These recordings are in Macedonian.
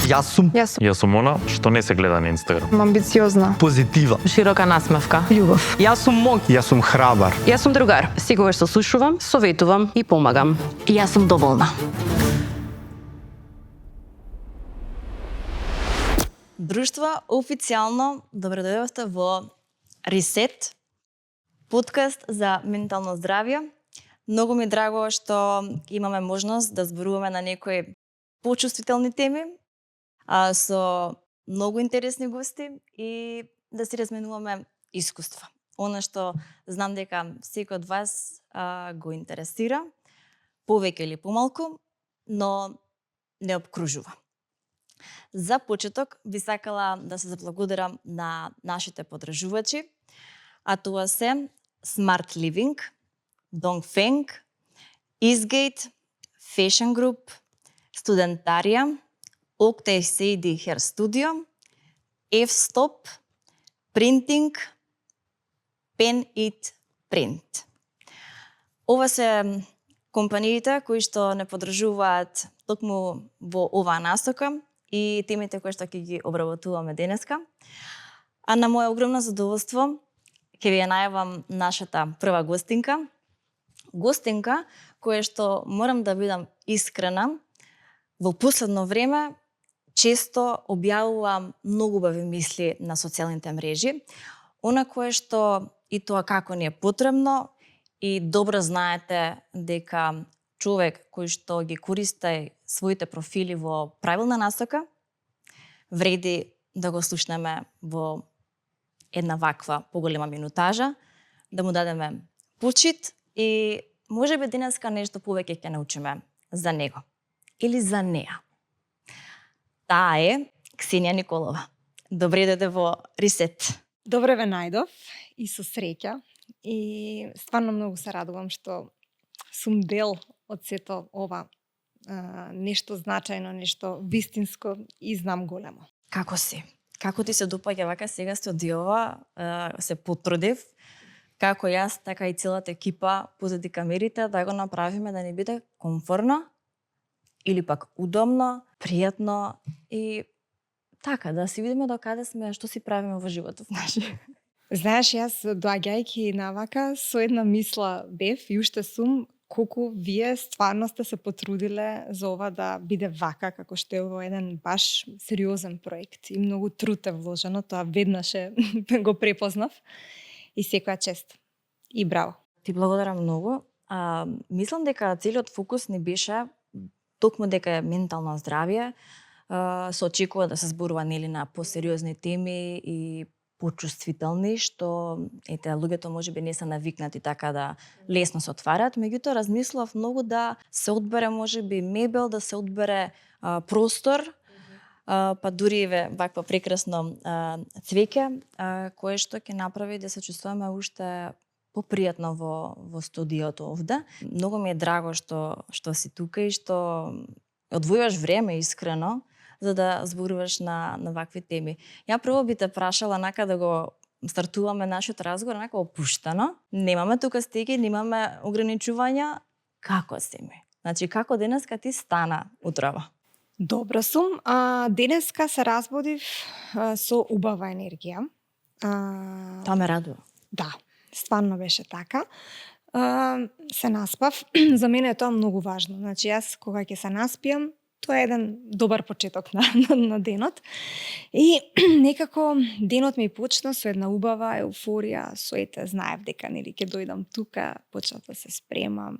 Јас сум Јас сум она што не се гледа на Инстаграм. Амбициозна. позитива. Широка насмевка. Љубов. Јас сум мог. Јас сум храбар. Јас сум другар. Секогаш се слушувам, советувам и помагам. Јас сум доволна. Друштво, официјално добродојдовте во Ресет, подкаст за ментално здравје. Многу ми е драго што имаме можност да зборуваме на некои почувствителни теми, со многу интересни гости и да си разменуваме искуства. Она што знам дека секој од вас го интересира, повеќе или помалку, но не обкружува. За почеток би сакала да се заблагодарам на нашите подржувачи, а тоа се Smart Living, Dongfeng, Eastgate, Fashion Group, Studentaria, Octave CD Hair Studio, F-Stop, Printing, Pen It Print. Ова се компаниите кои што не подржуваат токму во оваа насока и темите кои што ќе ги обработуваме денеска. А на моje огромно задоволство ќе ви ја најавам нашата прва гостинка. Гостинка која што морам да бидам искрена, во последно време често објавувам многу убави мисли на социјалните мрежи, она кое што и тоа како ни е потребно и добро знаете дека човек кој што ги користи своите профили во правилна насока, вреди да го слушнеме во една ваква поголема минутажа, да му дадеме почит и можеби денеска нешто повеќе ќе научиме за него или за неа. Таа е Ксенија Николова. Добре дојде во Ресет. Добре ве најдов и со среќа. И стварно многу се радувам што сум дел од сето ова нешто значајно, нешто вистинско и знам големо. Како си? Како ти се допаѓа вака сега студиова, се потрудив, како јас, така и целата екипа позади камерите, да го направиме да ни биде комфортно или пак удобно, пријатно и така, да си видиме до каде сме, што си правиме во животот наши. Знаеш, јас доаѓајќи на вака со една мисла бев и уште сум колку вие стварно сте се потрудиле за ова да биде вака, како што е ова еден баш сериозен проект и многу труд е вложено, тоа веднаш го препознав и секоја чест. И браво. Ти благодарам многу. Мислам дека целиот фокус ни беше токму дека е ментално здравје, се очекува да се зборува нели на посериозни теми и почувствителни, што ете луѓето можеби не се навикнати така да лесно се отварат, меѓутоа размислав многу да се одбере можеби мебел, да се одбере простор, па дури вакво прекрасно цвеќе, кое што ќе направи да се чувствуваме уште попријатно во студиото овде. Многу ми е драго што си тука и што одвојуваш време искрено за да зборуваш на вакви теми. Ја прво би те прашала нака да го стартуваме нашиот разговор нака опуштено. Немаме тука стеги, немаме ограничувања. Како си ми? Значи како денеска ти стана утрово? Добро сум. Денеска се разбудив со убава енергија. Тоа ме радува. Да, стварно беше така. Се наспав. За мене е тоа многу важно. Значи јас кога ќе се наспијам, тоа е еден добар почеток на денот. И некако денот ми почна со една убава еуфорија, со знаев дека нели ќе дојдам тука, почнав да се спремам,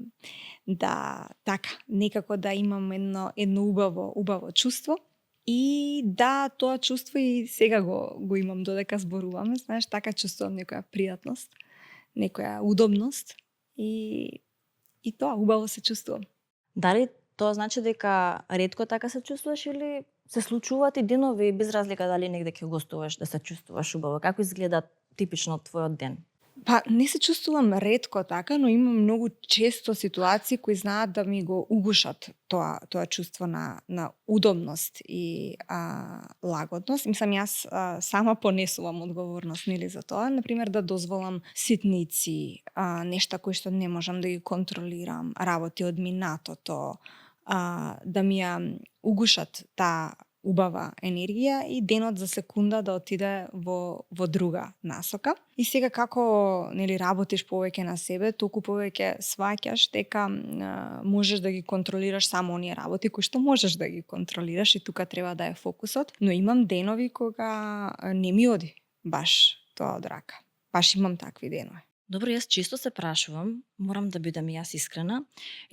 да така, некако да имам едно убаво чувство. И да, тоа чувство и сега го имам додека зборуваме, знаеш, така чувствувам некоја пријатност, некоја удобност и тоа убаво се чувствувам. Дали тоа значи дека ретко така се чувствуваш или се случуваат и денови без разлика дали негде ќе гостуваш да се чувствуваш убаво? Како изгледа типично твојот ден? Па не се чувствувам ретко така, но имам многу често ситуации кои знаат да ми го угушат тоа чувство на удобност и лагодност. Мислам, јас сама понесувам одговорност нели за тоа, например да дозволам ситници, нешта кои што не можам да ги контролирам, работи од минатото, да ми ја угушат таа убава енергија и денот за секунда да отиде во друга насока. И сега како нели работиш повеќе на себе, толку повеќе сваќаш дека можеш да ги контролираш само оние работи кои што можеш да ги контролираш и тука треба да е фокусот, но имам денови кога не ми оди баш тоа од рака. Баш имам такви денови. Добро, јас често се прашувам, морам да бидам и јас искрена,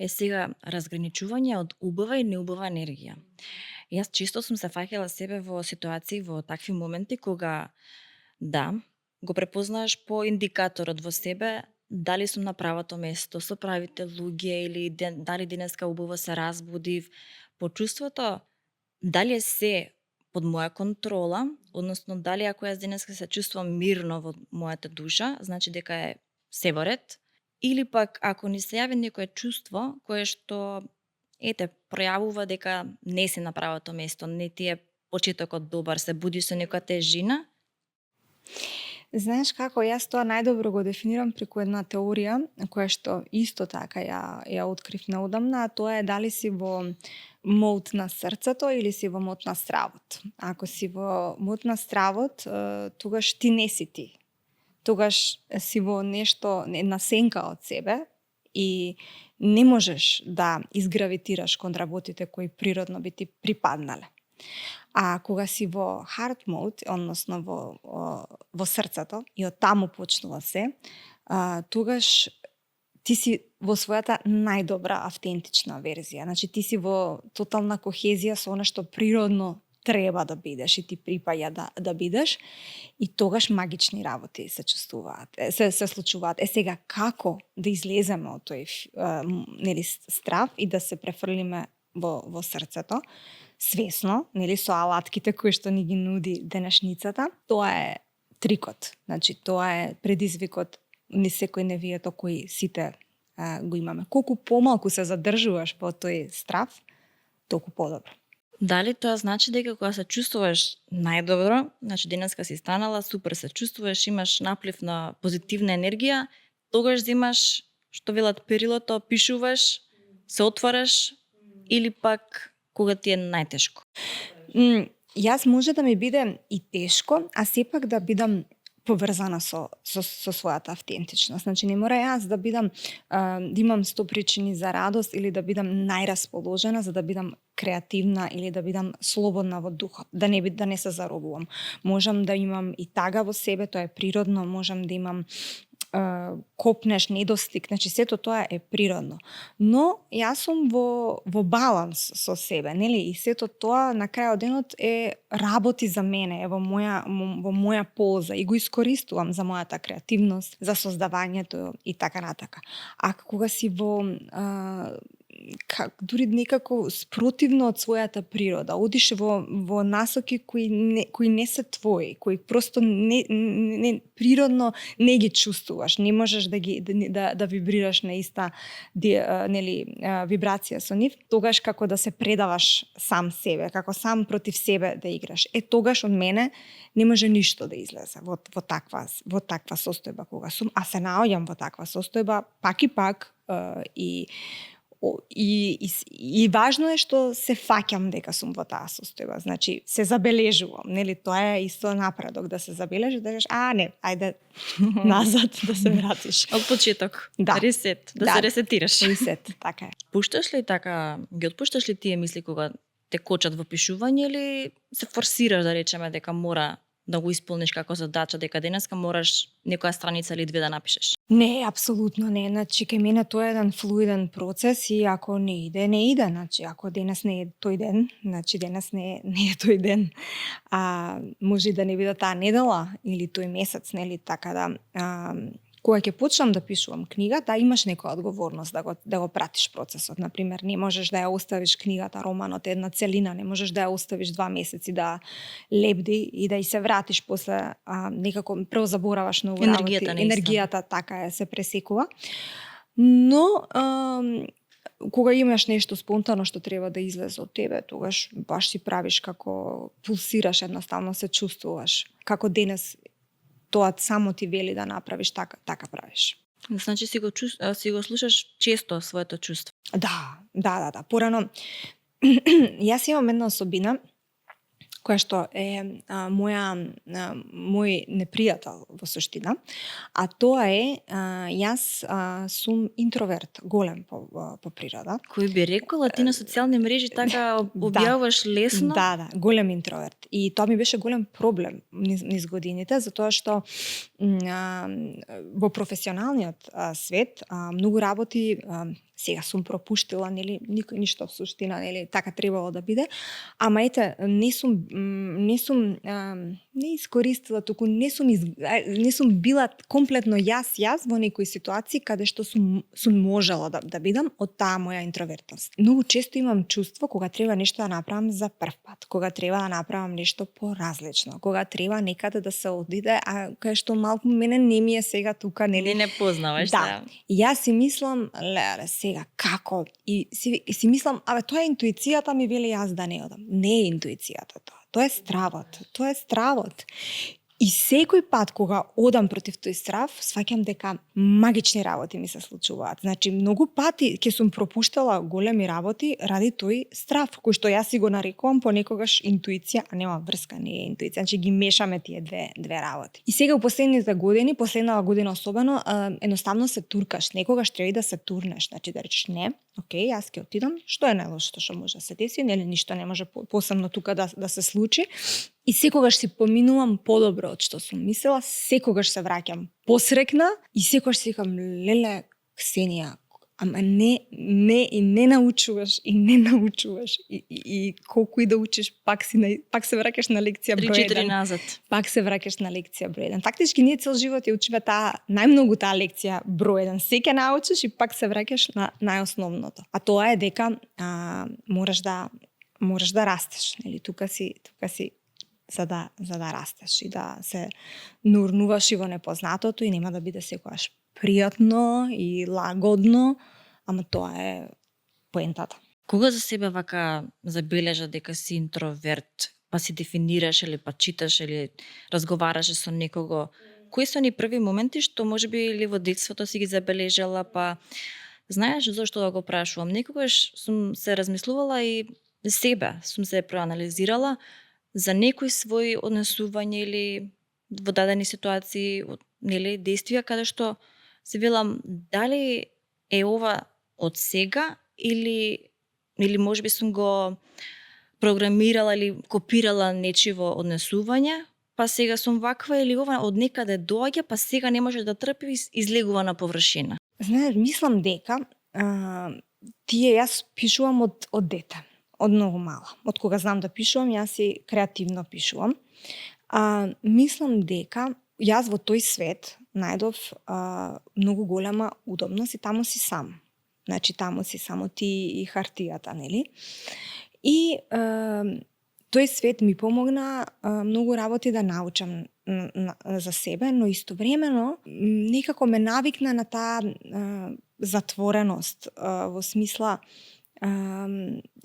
сега разграничување од убава и неубава енергија. Јас често сум се фаќала себе во ситуации, во такви моменти кога да, го препознаеш по индикаторот во себе дали сум на правото место, со правите луѓе или дали денеска убаво се разбудив, по чувството дали е се под моја контрола, односно дали ако јас денеска се чувствувам мирно во мојата душа, значи дека е се во ред, или пак ако ни се јави некое чувство кое што пројавува дека не си на правото место, не ти е почетокот добар, се будиш со некоја тежина. Знаеш како, јас тоа најдобро го дефинирам преку една теорија која што исто така ја открив неодамна, а тоа е дали си во мод на срцето или си во мод на стравот. Ако си во мод на стравот, тогаш ти не си ти. Тогаш си во нешто, една сенка од себе и не можеш да изгравитираш кон работите кои природно би ти припаднале. А кога си во hard mode, односно во срцето и од таму почнува се, тогаш ти си во својата најдобра автентична верзија. Значи ти си во тотална кохезија со она што природно треба да бидеш и ти припаѓа да бидеш, и тогаш магични работи се чувствуваат, се случуваат. Сега како да излеземе од тој нели страв и да се префрлиме во срцето свесно, нели со алатките кои што ни ги нуди денешницата, тоа е трикот. Значи тоа е предизвикот ни секој невието кои сите го имаме. Колку помалку се задржуваш во тој страв, толку подобро. Дали тоа значи дека кога се чувствуваш најдобро, значи денеска си станала, супер се чувствуваш, имаш наплив на позитивна енергија, тогаш земаш, што велат перилото, пишуваш, се отвараш, или пак кога ти е најтешко? Јас може да ми биде и тешко, а сепак да бидам поврзана со својата автентичност. Значи не мора јас да бидам да имам 100 причини за радост или да бидам најрасположена за да бидам креативна или да бидам слободна во духот, да не се заробувам. Можам да имам и тага во себе, тоа е природно, можам да имам копнеш, недостиг, значи сето тоа е природно. Но јас сум во баланс со себе, нели? И сето тоа на крајот денот работи за мене, во моја полза и го искористувам за мојата креативност, за создавањето и така натака. А кога си во дури некако спротивно од својата природа, одиш во насоки кои не се твои, кои просто не природно не ги чувствуваш, не можеш да вибрираш на иста вибрација со нив, тогаш како да се предаваш сам себе, како сам против себе да играш. Тогаш од мене не може ништо да излезе во таква состојба кога сум, а се наоѓам во таква состојба пак и пак и важно е што се фаќам дека сум во таа состојба. Значи, се забележувам, нели? Тоа е исто напредок да се забележи, да кажеш, ајде назад да се вратиш. Од почеток. Да. Ресет, да се ресетираш. Ресет, така е. Пушташ ли така, ги отпушташ ли тие мисли кога те кочат во пишување или се форсираш да речеме дека мора да го исполниш како задача, дека денеска мораш некоја страница или две да напишеш? Не, апсолутно не. Значи, кај мене тоа е еден флуиден процес и ако не иде, не иде. Значи, ако денес не е тој ден, значи денес не е тој ден. Може и да не биде таа недела или тој месец, нели, така да кога ќе почнам да пишувам книга, да имаш некоја одговорност да го пратиш процесот. Например, не можеш да ја оставиш книгата, романот една целина, не можеш да ја оставиш 2 месеци да лебди и да и се вратиш после некако прво забораваш нови работи. Енергијата така се пресекува. Но кога имаш нешто спонтано што треба да излезе од тебе, тогаш баш си правиш како пулсираш, едноставно се чувствуваш. Како денес тоа само ти вели да направиш, така правиш. Значи си го слушаш често своето чувство. Да. Порано, јас имам една особина која што е мој непријател во суштина, а тоа е јас сум интроверт, голем по природа. Кој би рекол, ти на социјални мрежи така објавуваш лесно? Да, голем интроверт. И тоа ми беше голем проблем низ годините, затоа што во професионалниот свет многу работи сега сум пропуштила, нели, никој ништо в суштина, нели, така требало да биде, ама ете, не сум не искористила, туку не сум била комплетно јас во некои ситуации каде што сум можела да бидам од таа моја интровертност. Многу често имам чувство кога треба нешто да направам за прв пат, кога треба да направам нешто поразлично, кога треба некаде да се одиде, а кај што малку мене не ми е сега тука, нели? Не познаваш, да. И јас си мислам, леле, сега како? И си мислам, тоа е интуицијата ми вели јас да не одам. Не е интуицијата тоа. Тоа е стравот. И секој пат кога одам против тој страв, сваќам дека магични работи ми се случуваат. Значи, многу пати ќе сум пропуштала големи работи ради тој страв, кој што јас си го нарекувам понекогаш интуиција, а нема врска, не е интуиција. Значи, ги мешаме тие две работи. И сега, последната година особено, едноставно се туркаш. Некогаш треба и да се турнеш. Значи, да речеш не, окей, јас ќе отидам, што е најлошото што може да се деси, нели ништо не може посебно тука да се случи. И секогаш си поминувам подобро од што сум мислела, секогаш се враќам посрекна и секогаш си викам, леле, Ксенија, ама не научуваш и колку и да учиш, пак се враќаш на лекција број 1. 3-4 назад. Пак се враќаш на лекција број 1. Фактички ние цел живот ја учиме најмногу таа лекција број 1. Секој научиш и пак се враќаш на најосновното. А тоа е дека можеш да растеш, нели? Тука си за да растеш и да се нурнуваш и во непознатото и нема да биде секогаш пријатно и лагодно, ама тоа е поентата. Кога за себе вака забележа дека си интроверт, па си дефинираш или па читаш или разговараш со некого, кои се ни први моменти што можеби или во детството си ги забележала, па знаеш зошто да го прашувам? Некогаш сум се размислувала и себе сум се проанализирала за некои своји однесување или во дадени ситуации, нели, действија каде што се велам дали е ова од сега или можеби сум го програмирала или копирала нечиво однесување, па сега сум ваква или ова од некаде доаѓа, па сега не може да трпи и излегува на површина. Знаеш, мислам дека јас пишувам од дете. Од многу мала. Од кога знам да пишувам, јас си креативно пишувам. Мислам дека јас во тој свет најдов многу голема удобност и таму си сам. Значи, таму си само ти и хартијата, нели? И тој свет ми помогна многу работи да научам за себе, но истовремено некако ме навикна на таа затвореност, во смисла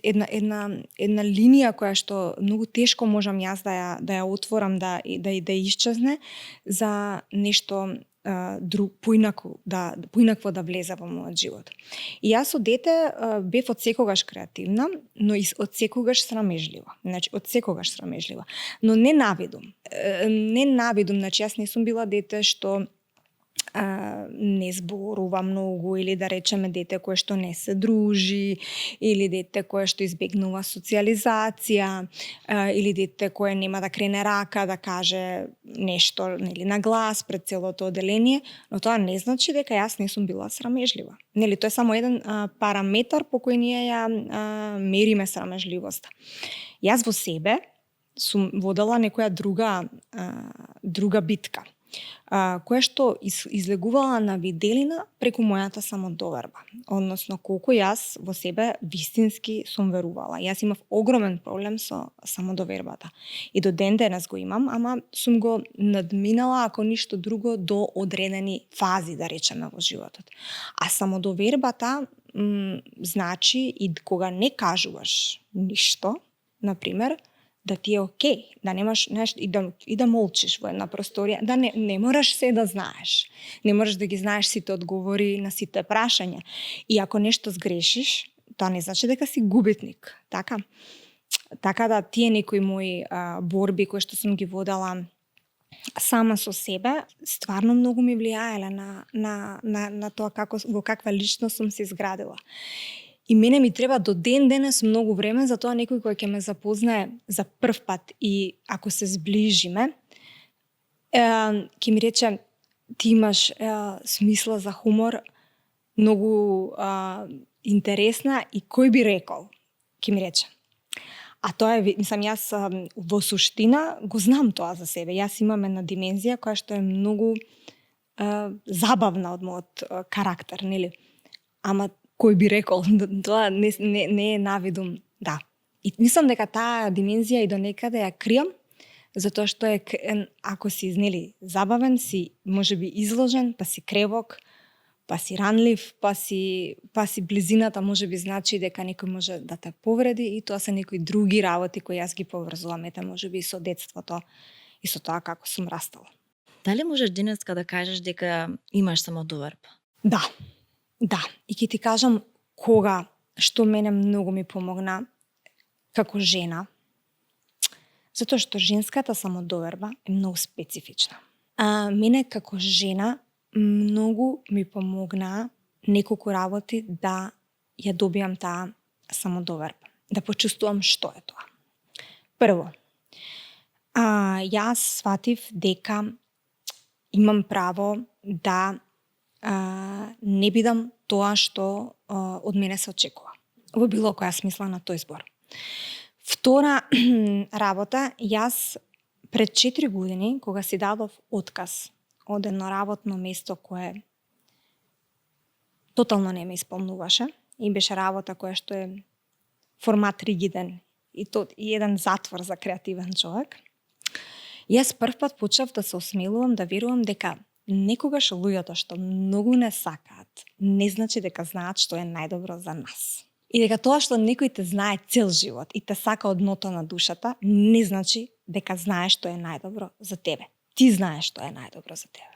една линија која што многу тешко можам јас да ја отворам, да исчезне за нешто поинакво да влезе во мојот живот. И јас од дете бев од секогаш креативна, но и од секогаш срамежлива. Значи, од секогаш срамежлива. Но не навидум. Значи, јас не сум била дете што не зборува многу, или да речеме дете кое што не се дружи, или дете кое што избегнува социјализација, или дете кое нема да крене рака да каже нешто, нели, на глас пред целото оделение, но тоа не значи дека јас не сум била срамежлива. Нели, тоа е само еден параметар по кој ние ја мериме срамежливоста. Јас во себе сум водела некоја друга битка, која што излегувала на виделина преку мојата самодоверба. Односно, колку јас во себе вистински сум верувала. Јас имав огромен проблем со самодовербата. И до ден денес го имам, ама сум го надминала, ако ништо друго, до одредени фази, да речеме, во животот. А самодовербата значи и кога не кажуваш ништо, например, да ти е окей, да немаш нешто и да молчиш во една просторија, да не мораш се да знаеш. Не мораш да ги знаеш сите одговори на сите прашања. И ако нешто сгрешиш, тоа не значи дека си губитник, така? Така да тие некои мои борби кои што сум ги водела сама со себе, стварно многу ми влијаеле на тоа во каква личност сум се изградила. И мене ми треба до ден денес многу време за тоа некој кој ќе ме запознае за прв пат и ако се зближиме, ќе ми рече ти имаш смисла за хумор, многу интересна и кој би рекол, ќе ми рече. А тоа е, мислам, јас во суштина го знам тоа за себе. Јас имам една димензија која што е многу забавна од мојот карактер, нели? Ама кој би рекол, тоа не е навидум, да. И мислам дека таа димензија и до некаде ја кријам, затоа што ако си, нели, забавен, си можеби изложен, па си кревок, па си ранлив, па си близината можеби значи дека некој може да те повреди и тоа се некои други работи кои јас ги поврзувам, можеби и со детството и со тоа како сум растала. Дали можеш денеска да кажеш дека имаш самодоверба? Да. И ќе ти кажам што мене многу ми помогна како жена, затоа што женската самодоверба е многу специфична. Мене како жена многу ми помогна неколку работи да ја добијам таа самодоверба, да почувствувам што е тоа. Прво, јас сватив дека имам право да не бидам тоа што од мене се очекува. Во било која смисла на тој збор. Втора работа, јас пред 4 години, кога си дадов отказ од едно работно место кое тотално не ме исполнуваше и беше работа која што е формат ригиден и еден затвор за креативен човек, јас првпат почнав да се осмелувам да верувам дека некогаш луѓето што многу не сакаат, не значи дека знаат што е најдобро за нас. И дека тоа што некој те знае цел живот и те сака од дното на душата, не значи дека знаеш што е најдобро за тебе. Ти знаеш што е најдобро за тебе.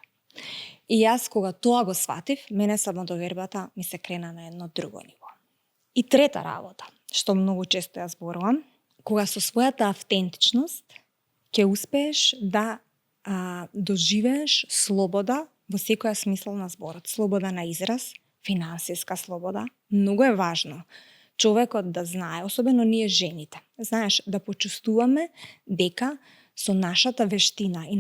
И јас кога тоа го сватив, мене самодовербата ми се крена на едно друго ниво. И трета работа, што многу често ја зборувам, кога со својата автентичност ќе успееш да доживееш слобода во секоја смисла на зборот. Слобода на израз, финансиска слобода. Многу е важно човекот да знае, особено ние жените, знаеш, да почувствуваме дека со нашата вештина и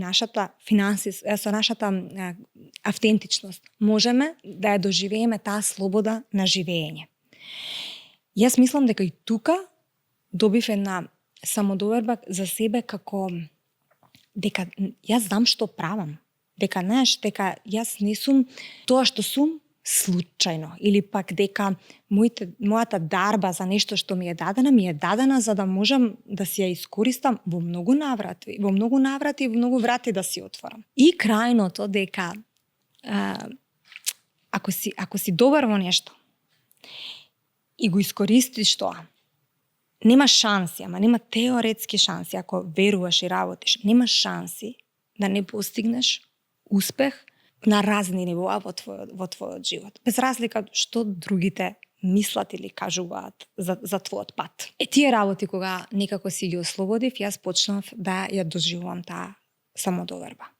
со нашата автентичност можеме да ја доживееме таа слобода на живење. Јас мислам дека и тука добив една самодоверба за себе како дека јас знам што правам. Дека, знаеш, дека јас не сум тоа што сум случајно или пак дека мојата дарба за нешто што ми е дадена за да можам да си ја искористам во многу наврати и во многу врати да си отворам. И крајното дека ако си добар во нешто и го искористиш тоа, нема шанси, ама нема теоретски шанси, ако веруваш и работиш, нема шанси да не постигнеш успех на разни нивоа во твојот живот. Без разлика што другите мислат или кажуваат за твојот пат. Тие работи кога некако си ги ослободив, јас почнав да ја доживувам таа самодоверба.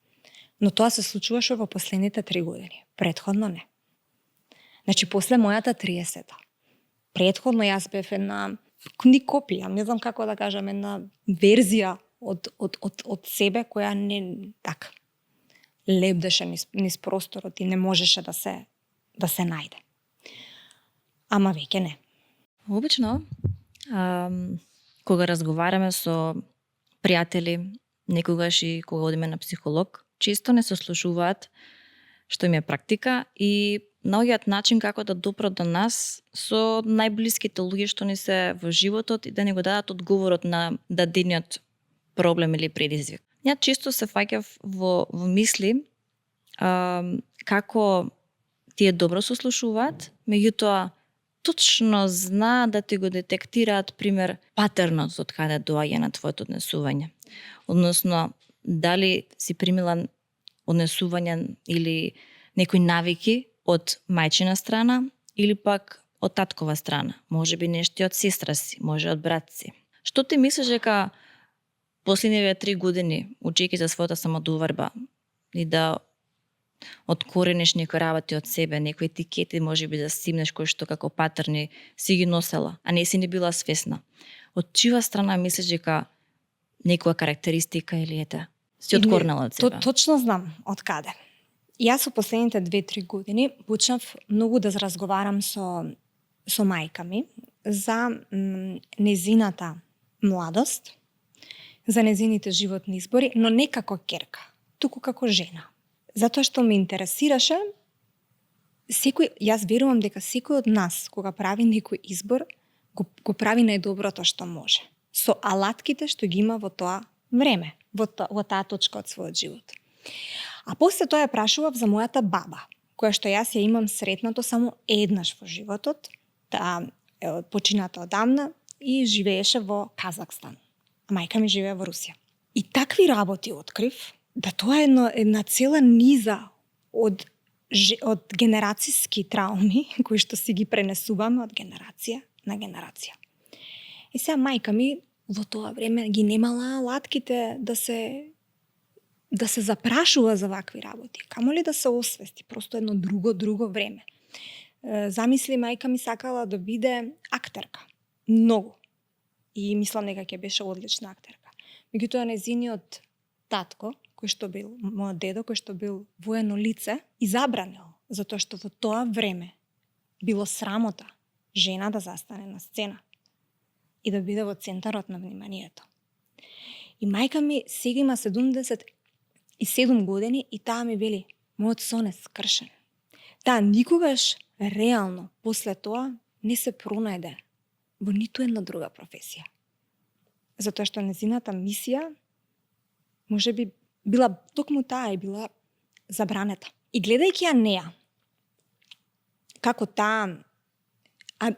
Но тоа се случуваше во последните 3 години. Претходно не. Значи, после мојата 30-та. Претходно јас бев една копија, не знам како да кажам, една верзија од себе која не така лебдеше низ просторот и не можеше да се најде. Ама веќе не. Обично, кога разговараме со пријатели, некогаш и кога одиме на психолог, често не се слушуваат што им е практика и наоѓаат начин како да допрат до нас со најблиските луѓе што ни се во животот и да ни го дадат одговорот на дадениот проблем или предизвик. Ја често се фаќав во мисли како тие добро се слушуваат, меѓутоа точно знаат да ти го детектираат, пример, патернот од каде доаѓа на твоето однесување. Односно, дали си примила однесување или некои навики од мајчина страна или пак од таткова страна, може би нешто од сестра си, може од брат си. Што ти мислиш дека последниве 3 години, учејќи за својата самодоварба и да откорениш некои работи од себе, некои етикети можеби да симнеш кои што како патерни си ги носела, а не си не била свесна. Од чија страна мислиш дека некоја карактеристика или ете си откорнала од себе? Точно знам од каде. Јас со последните 2-3 години почнав многу да разговарам со мајка ми за незината младост, за незините животни избори, но не како ќерка, туку како жена. Затоа што ме интересираше јас верувам дека секој од нас кога прави некој избор го прави најдоброто што може, со алатките што ги има во тоа време, во таа точка од својот живот. А после тоа ја прашував за мојата баба, која што јас ја имам сретнато само еднаш во животот, таа е почината одамна и живееше во Казахстан. А мајка ми живее во Русија. И такви работи открив да тоа е една цела низа од генерацијски трауми кои што си ги пренесуваме од генерација на генерација. И сега мајка ми во тоа време ги немала алатките да се запрашува за вакви работи, камоли да се освести, просто едно друго време. Замисли, мајка ми сакала да биде актерка. Многу. И мислам дека ќе беше одлична актерка. Меѓутоа, незиниот татко, кој што бил, мојот дедо, кој што бил воено лице, и забранил, затоа што во тоа време било срамота жена да застане на сцена и да биде во центарот на вниманието. И мајка ми сега има 77 години и таа ми вели, мојот сон е скршен. Таа никогаш реално после тоа не се пронајде во ниту една друга професија. Затоа што незината мисија можеби била токму таа, била забранета. И гледајќи ја неа, како таа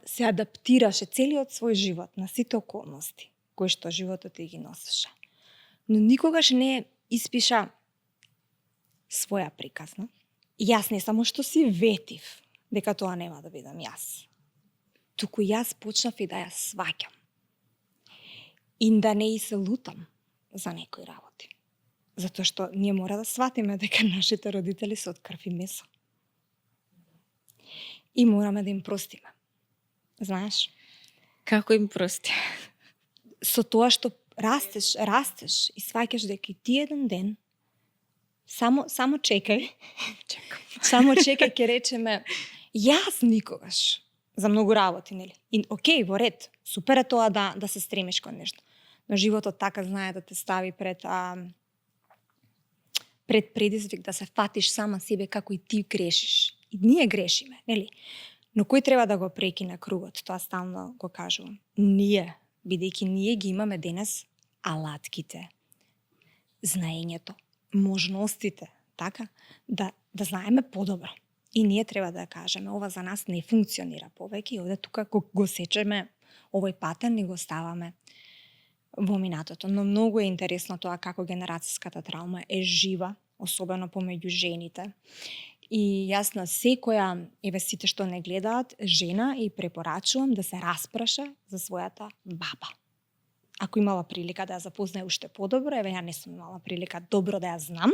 се адаптираше целиот свој живот на сите околности кои што животот ги носеше, но никогаш не испиша своја приказна. Јас не само што си ветив дека тоа нема да бидам јас, туку јас почнав и да ја сваќам. И да не и се лутам за некои работи. Затоа што ние мора да сватиме дека нашите родители се од крв и месо. И мораме да им простиме. Знаеш? Како им прости? Со тоа што растеш и сваќаш дека и ти еден ден само чекај. Само чекај, ќе речеме, јас никогаш за многу работи, нели? И окей, во ред, супер е тоа да се стремиш кон нешто. Но животот така знае да те стави пред предизвик да се фатиш сама себе како и ти грешиш. И ние грешиме, нели? Но кој треба да го прекине кругот? Тоа стално го кажувам. Ние, бидејќи ние ги имаме денес алатките, знаењето, можностите, така, да знаеме подобро. И ние треба да кажеме, ова за нас не функционира повеќе и овде тука го сечеме овој патен и го ставаме во минатото. Но многу е интересно тоа како генерацијската траума е жива, особено помеѓу жените. И јас на секоја, сите што не гледаат, жена и препорачувам да се распраша за својата баба. Ако имала прилика да ја запознае уште подобро, ја не сум имала прилика добро да ја знам,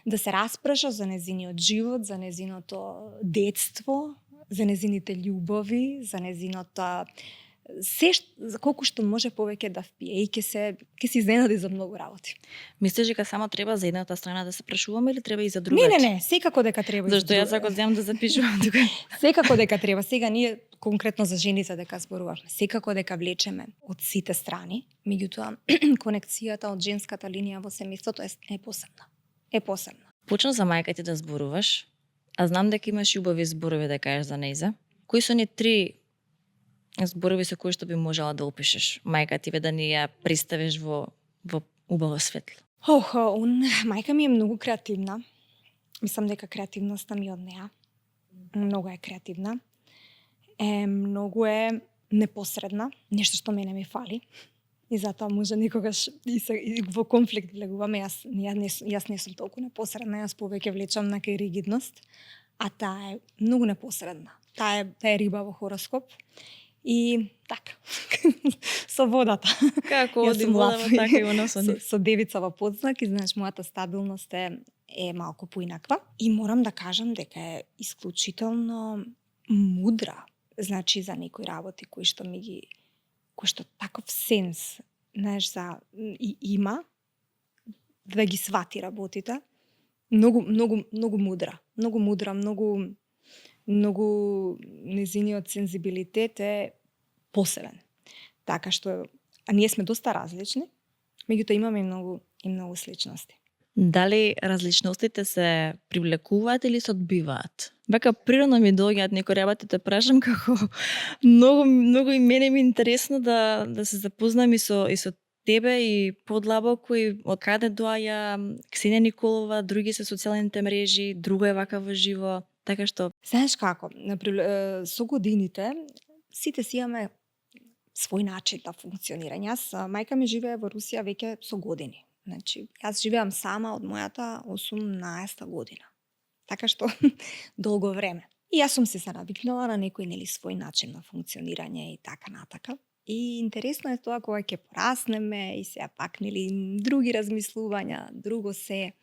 да се распраша за незиниот живот, за незиното детство, за незините љубови, за незиното колку што може повеќе да впие и ќе се изненади за многу работи. Мислиш дека само треба за едната страна да се прашуваме или треба и за другата? Не, секако дека треба. Зашто јас ако земам да запишувам тука. Секако дека треба. Сега ние конкретно за жените дека зборувавме. Секако дека влечеме од сите страни, меѓутоа конекцијата од женската линија во семејството е посебна. Почна за мајка ти да зборуваш, а знам дека имаш убави зборови да кажеш за нејза. Кои се ни 3 зборови со кои што би можела да опишеш мајка ти, да ни ја представиш во убаво светло? Мајка ми е многу креативна. Мислам дека креативноста ми од неа. Многу е креативна. Многу е непосредна, нешто што мене ми фали. И затоа може никогаш и во конфликт влегуваме. Јас не сум толку непосредна, јас повеќе влечам на кај ригидност, а таа е многу непосредна. Таа е риба во хороскоп. И така, со водата. Како Јас оди сум водава, лав. така и во носони. Со девица во подзнак и знаеш мојата стабилност е малку поинаква и морам да кажам дека е исклучително мудра, значи за некои работи кои што таков сенс, знаеш, и има да ги свати работите. Многу мудра, многу незиниот сензибилитет е посебен. Така што а ние сме доста различни, меѓутоа имаме и многу сличности. Дали различностите се привлекуваат или се одбиваат? Вака природно ми доаѓаат некои работи, те прашам како многу и мене ми е интересно да се запознам и со тебе и подлабоко и од каде доаѓа Ксенија Николова, други се социјалните мрежи, друго е вака во живо, така што Знаеш како, со годините сите си имаме свој начин на функционирање. Јас, мајка ми живее во Русија веќе со години. Значи, јас живеам сама од мојата 18 година. Така што долго време. И јас сум се навикнала на некој свој начин на функционирање и така натака. И интересно е тоа кога ќе пораснеме и сега пак други размислувања, друго се.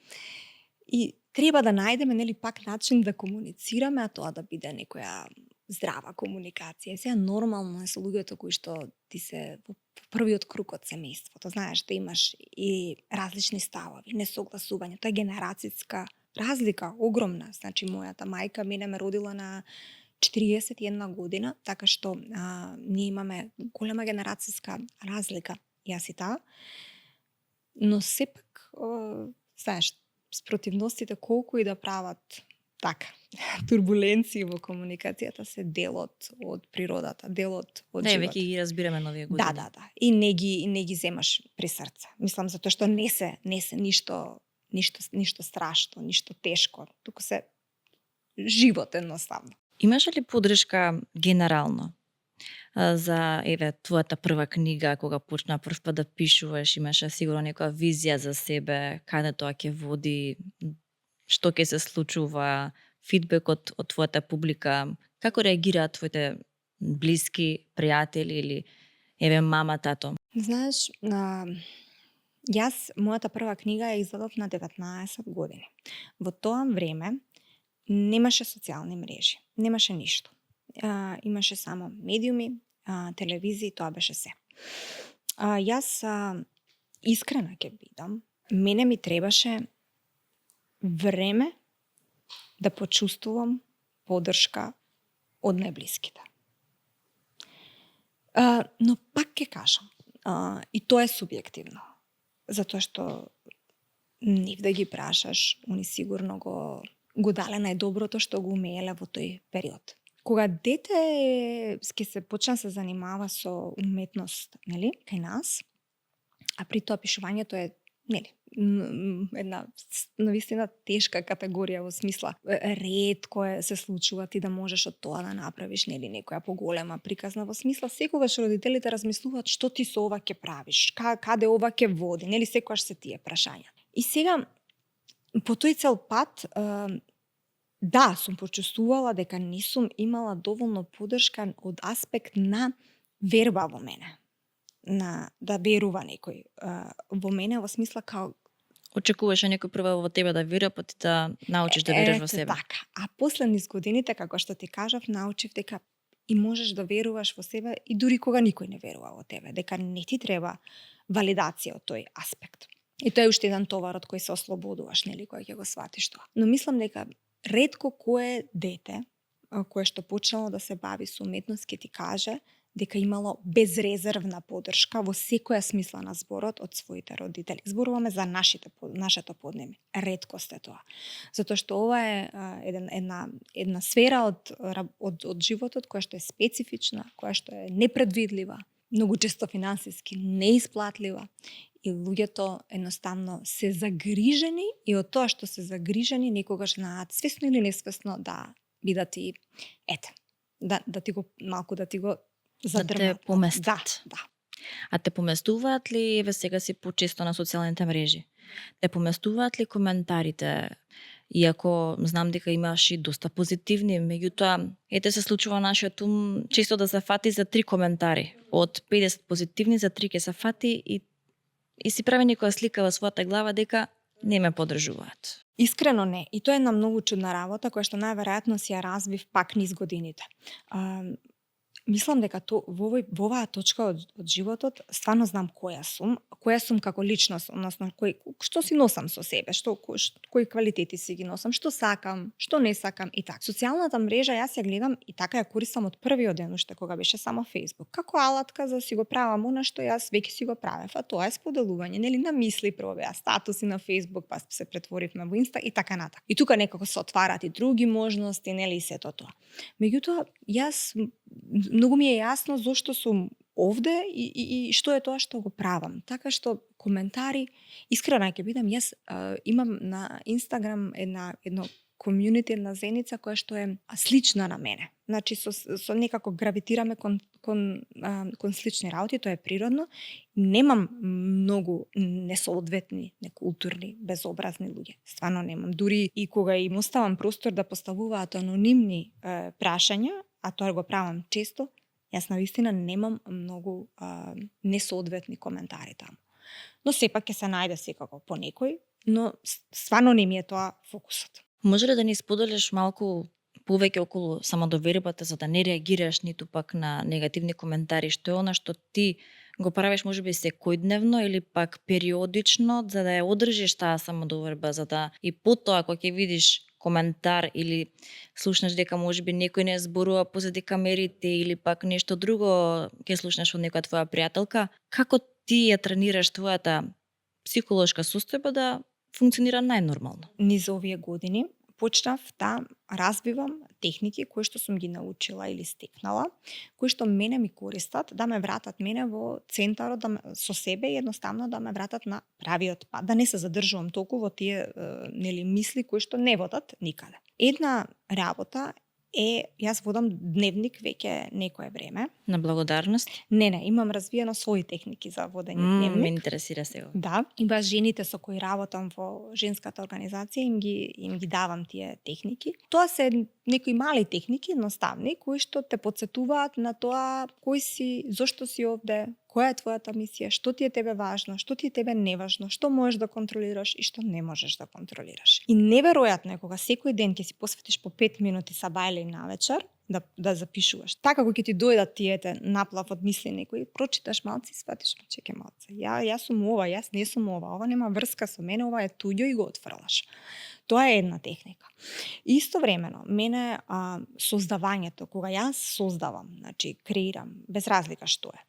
И треба да најдеме пак начин да комуницираме, а тоа да биде некоја здрава комуникација. Сега нормално е со луѓето кои што ти се во првиот круг од семејството, знаеш да имаш и различни ставови, несогласување. Тоа е генерацијска разлика огромна. Значи мојата мајка мене ме родила на 41 година, така што ние имаме голема генерацијска разлика, јас и таа. Но сепак, знаеш, спротивностите колку и да прават така, турбуленции во комуникацијата се делот од природата, делот од животот. веќе ги разбираме на овие години. Да. И не ги земаш при срце. Мислам затоа што не се ништо страшно, ништо тешко, туку се живот едноставно. Имаш ли поддршка генерално за твојата прва книга, кога почна прв пат да пишуваш, имаше сигурно некоја визија за себе, каде тоа ќе води, што ќе се случува, фидбек од твојата публика, како реагираат твоите блиски, пријатели или мама, тато? Знаеш, јас мојата прва книга ја извадов на 19 години. Во тоа време немаше социјални мрежи, немаше ништо. Имаше само медиуми, телевизија, тоа беше се. Јас искрена ќе бидам, мене ми требаше време да почувствувам поддршка од најблиските. Но пак ќе кажам, и тоа е субјективно, затоа што нив да ги прашаш, они сигурно го дале најдоброто што го умееле во тој период. Кога дете ќе се почна се занимава со уметност, кај нас, а при тоа пишувањето е, една навистина тешка категорија во смисла ретко се случува ти да можеш од тоа да направиш некоја поголема приказна, во смисла секогаш родителите размислуваат што ти со ова ќе правиш, каде ова ќе води, секогаш се тие прашања. И сега по тој цел пат да, сум почувствувала дека не сум имала доволно поддршка од аспект на верба во мене. Да верува некој во мене, во смисла као очекуваше некој прво во тебе да верува, па ти да научиш да веруваш во себе. Така. А после низ годините, како што ти кажав, научив дека и можеш да веруваш во себе и дури кога никој не верува во тебе, дека не ти треба валидација од тој аспект. И тоа е уште еден товар од кој се ослободуваш, кога ќе го сватиш тоа. Но мислам дека ретко кое дете кое што почнало да се бави со уметност ќе ти каже дека имало безрезервна поддршка во секоја смисла на зборот од своите родители. Зборуваме за нашето поднебје. Реткост е тоа. Затоа што ова е една сфера од животот која што е специфична, која што е непредвидлива, многу често финансиски неисплатлива и луѓето едноставно се загрижени и од тоа што се загрижени некогаш знаат свесно или несвесно да бидат и да ти го малку да ти го задрмат. Да те поместат. Да. А те поместуваат ли сега си почесто на социјалните мрежи? Те поместуваат ли коментарите Иако знам дека имаш и доста позитивни, меѓутоа, ете се случува нашиот ум често да се фати за 3 коментари. Од 50 позитивни за 3 ќе се фати и си прави некоја слика во својата глава дека не ме подржуваат. Искрено не. И тоа е една многу чудна работа која што најверојатно си ја развив пак низ годините. Мислам дека во оваа точка од животот стварно знам која сум како личност, односно што си носам со себе, кои квалитети си ги носам, што сакам, што не сакам и така. Социјалната мрежа јас ја гледам и така ја користам од првиот ден уште кога беше само Facebook, како алатка за да си го правам она што јас веќе си го правев, а тоа е споделување, нели, на мисли прво беа статуси на Facebook, па се претворивме во Инста и така натаму. И тука некако се отварат и други можности, нели, и сето тоа. Меѓутоа, јас многу ми е јасно зошто сум овде и што е тоа што го правам. Така што коментари, искрено ќе бидам, јас имам на Инстаграм едно комјунити, една зеница која што е слична на мене. Значи со некако гравитираме кон слични работи, тоа е природно. Немам многу несоодветни, некултурни, безобразни луѓе. Стварно немам. Дури и кога им оставам простор да поставуваат анонимни прашања, а тоа го правам често, јас навистина немам многу несоодветни коментари таму. Но сепак ќе се најде секако по некој, но стварно не ми е тоа фокусот. Може ли да ни споделиш малку повеќе околу самодовербата за да не реагираш ниту пак на негативни коментари? Што е она што ти го правиш можеби секојдневно или пак периодично за да ја одржиш таа самодоверба, за да и потоа кога ќе видиш коментар или слушнеш дека можеби некој не зборува позади камерите или пак нешто друго ќе слушнеш од некоја твоја пријателка, како ти ја тренираш твојата психолошка состојба да функционира најнормално? Низ овие години почнав да развивам техники кои што сум ги научила или стекнала, кои што мене ми користат да ме вратат мене во центарот со себе и едноставно да ме вратат на правиот пат, да не се задржувам толку во тие нели мисли кои што не водат никаде. Една работа е, јас водам дневник веќе некое време. На благодарност? Не, имам развиено своји техники за водење дневник. Ме интересира сега. Да, и баш жените со кои работам во женската организација им ги давам тие техники. Тоа се некои мали техники, едноставни, кои што те потсетуваат на тоа кој си, зошто си овде, која е твојата мисија, што ти е тебе важно, што ти е тебе неважно, што можеш да контролираш и што не можеш да контролираш. И неверојатно е кога секој ден ќе си посветиш по 5 минути сабајле и навечер да запишуваш. Така кога ќе ти дојдат тиете наплав од мисли некои, прочиташ малци и сватиш, чекај малце. Јас сум ова, јас не сум ова нема врска со мене, ова е туѓо и го отфрлаш. Тоа е една техника. Истовремено, мене создавањето, кога јас создавам, значи креирам, без разлика што е.